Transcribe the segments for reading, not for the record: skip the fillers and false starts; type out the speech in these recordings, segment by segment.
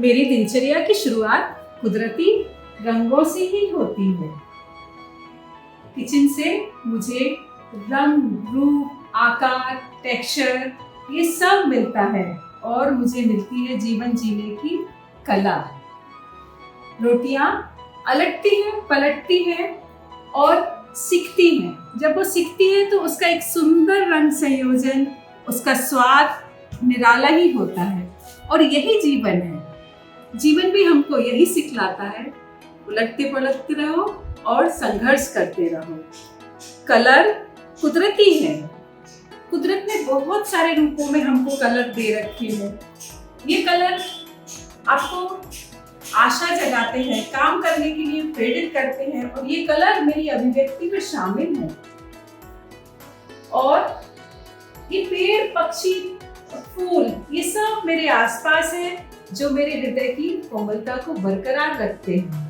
मेरी दिनचर्या की शुरुआत कुदरती रंगों से ही होती है। किचन से मुझे रंग, रूप, आकार, टेक्सचर ये सब मिलता है और मुझे मिलती है जीवन जीने की कला। रोटियां अलटती हैं, पलटती हैं और सिकती हैं। जब वो सिकती है तो उसका एक सुंदर रंग संयोजन, उसका स्वाद निराला ही होता है। और यही जीवन है। जीवन भी हमको यही सिखलाता है, उलटते पलटते रहो और संघर्ष करते रहो। कलर कुदरती है। कुदरत ने बहुत सारे रूपों में हमको कलर दे रखे हैं। ये कलर आपको आशा जगाते हैं, काम करने के लिए प्रेरित करते हैं और ये कलर मेरी अभिव्यक्ति में शामिल है। और ये पेड़, पक्षी, फूल ये सब मेरे आसपास है जो मेरे हृदय की कोमलता को बरकरार रखते हैं।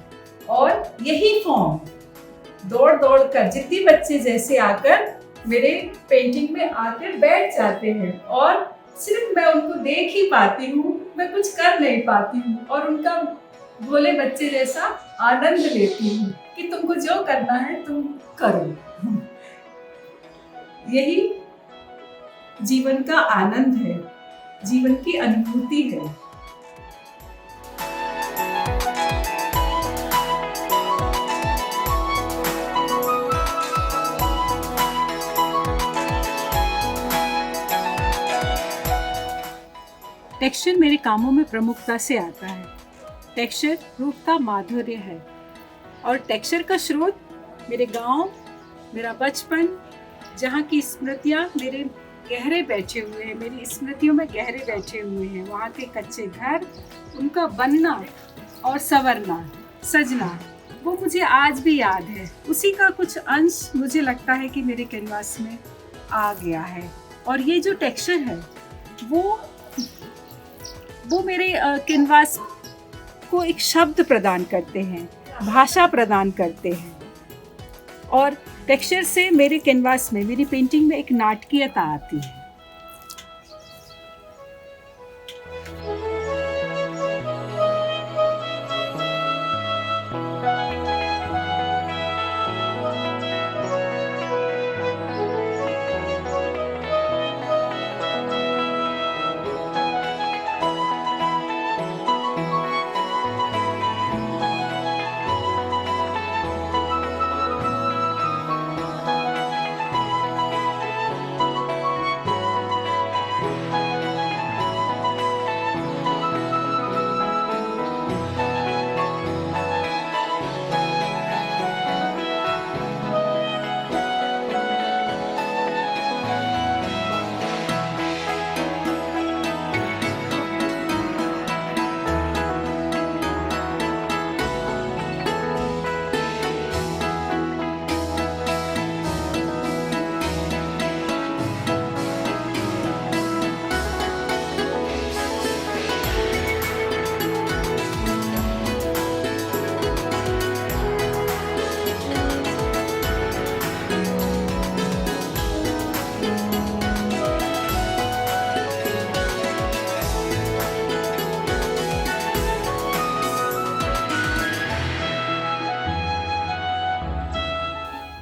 और यही फॉर्म दौड़ दौड़ कर जितने बच्चे जैसे आकर मेरे पेंटिंग में आकर बैठ जाते हैं और सिर्फ मैं उनको देख ही पाती हूँ, मैं कुछ कर नहीं पाती हूँ और उनका भोले बच्चे जैसा आनंद लेती हूँ कि तुमको जो करना है तुम करो। यही जीवन का आनंद है, जीवन की अनुभूति है। टेक्सचर मेरे कामों में प्रमुखता से आता है। टेक्सचर रूप का माधुर्य है और टेक्सचर का स्रोत मेरे गांव, मेरा बचपन, जहाँ की स्मृतियाँ मेरे गहरे बैठे हुए हैं, मेरी स्मृतियों में गहरे बैठे हुए हैं। वहाँ के कच्चे घर, उनका बनना और संवरना, सजना, वो मुझे आज भी याद है। उसी का कुछ अंश मुझे लगता है कि मेरे कैनवास में आ गया है। और ये जो टेक्सचर है वो मेरे कैनवास को एक शब्द प्रदान करते हैं, भाषा प्रदान करते हैं। और टेक्सचर से मेरे कैनवास में, मेरी पेंटिंग में एक नाटकीयता आती है।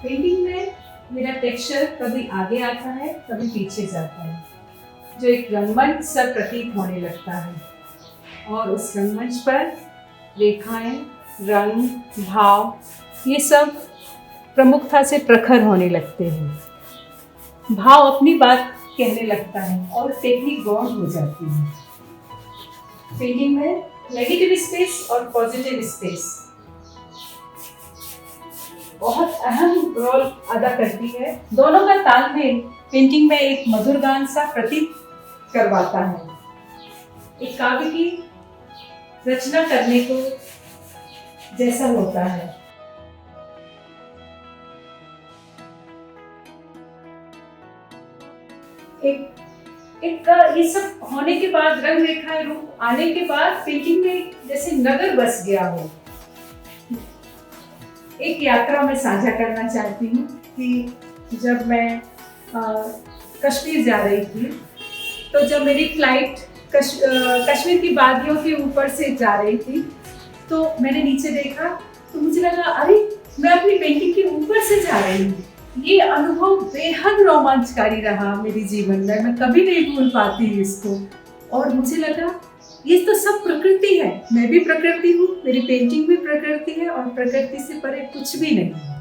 पेंटिंग में मेरा टेक्सचर कभी आगे आता है, कभी पीछे जाता है, जो एक रंगमंच सा प्रतीत होने लगता है। और उस रंगमंच पर रेखाएं, रंग, भाव ये सब प्रमुखता से प्रखर होने लगते हैं। भाव अपनी बात कहने लगता है और टेक्निक गौण हो जाती है। पेंटिंग में नेगेटिव स्पेस और पॉजिटिव स्पेस बहुत अहम रोल अदा करती है। दोनों का तालमेल पेंटिंग में एक मधुर गान सा प्रतीत करवाता है। एक काव्य की रचना करने को जैसा होता है। ये सब होने के बाद, रंग रेखाएं रूप आने के बाद पेंटिंग में जैसे नगर बस गया हो। एक यात्रा मैं साझा करना चाहती हूँ कि जब मैं कश्मीर जा रही थी तो जब मेरी फ्लाइट कश्मीर की वादियों के ऊपर से जा रही थी, तो मैंने नीचे देखा तो मुझे लगा अरे मैं अपनी पेंटिंग के ऊपर से जा रही हूँ। ये अनुभव बेहद रोमांचकारी रहा मेरे जीवन में, मैं कभी नहीं भूल पाती इसको। और मुझे लगा ये तो सब प्रकृति है, मैं भी प्रकृति हूँ, मेरी पेंटिंग भी प्रकृति है और प्रकृति से परे कुछ भी नहीं है।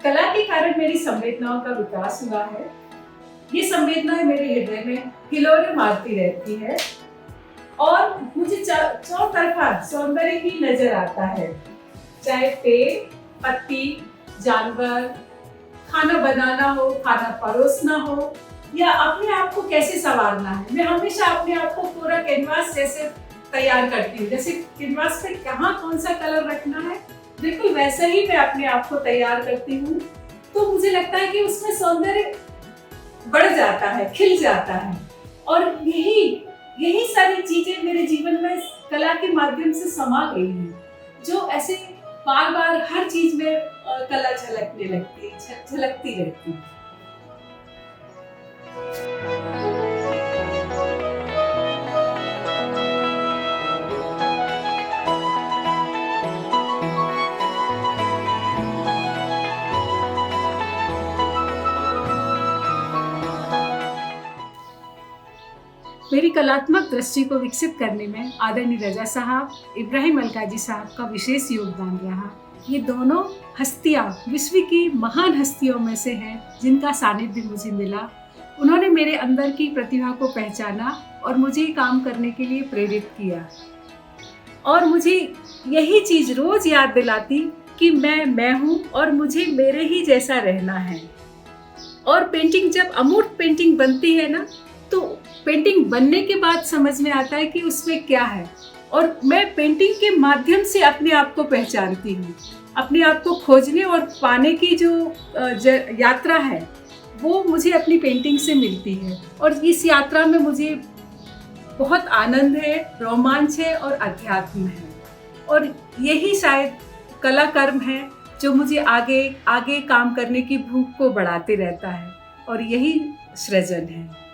कला के कारण मेरी संवेदनाओं का विकास हुआ है। ये संवेदनाएं मेरे हृदय में हिलोरे मारती रहती है और मुझे चौतरफा सौंदर्य ही नजर आता है। चाहे पेड़, पत्ती, जानवर, खाना बनाना हो, खाना परोसना हो या अपने आप को कैसे संवारना है, मैं हमेशा अपने आप को पूरा कैनवास जैसे तैयार करती हूँ। जैसे कैनवास पे कहाँ कौन सा कलर रखना है, बिल्कुल वैसे ही मैं अपने आप को तैयार करती हूँ। तो मुझे लगता है कि उसमें सौंदर्य बढ़ जाता है, खिल जाता है। और यही सारी चीजें मेरे जीवन में कला के माध्यम से समा गई हैं, जो ऐसे बार बार हर चीज में कला झलकने लगती है, झलकती रहती है। मेरी कलात्मक दृष्टि को विकसित करने में आदरणीय रजा साहब, इब्राहिम अलकाजी साहब का विशेष योगदान रहा। ये दोनों हस्तियाँ विश्व की महान हस्तियों में से हैं जिनका सानिध्य मुझे मिला। उन्होंने मेरे अंदर की प्रतिभा को पहचाना और मुझे काम करने के लिए प्रेरित किया और मुझे यही चीज़ रोज याद दिलाती कि मैं हूँ और मुझे मेरे ही जैसा रहना है। और पेंटिंग जब अमूर्त पेंटिंग बनती है ना, तो पेंटिंग बनने के बाद समझ में आता है कि उसमें क्या है। और मैं पेंटिंग के माध्यम से अपने आप को पहचानती हूँ। अपने आप को खोजने और पाने की जो यात्रा है वो मुझे अपनी पेंटिंग से मिलती है। और इस यात्रा में मुझे बहुत आनंद है, रोमांच है और अध्यात्म है। और यही शायद कला कर्म है जो मुझे आगे आगे काम करने की भूख को बढ़ाते रहता है। और यही सृजन है।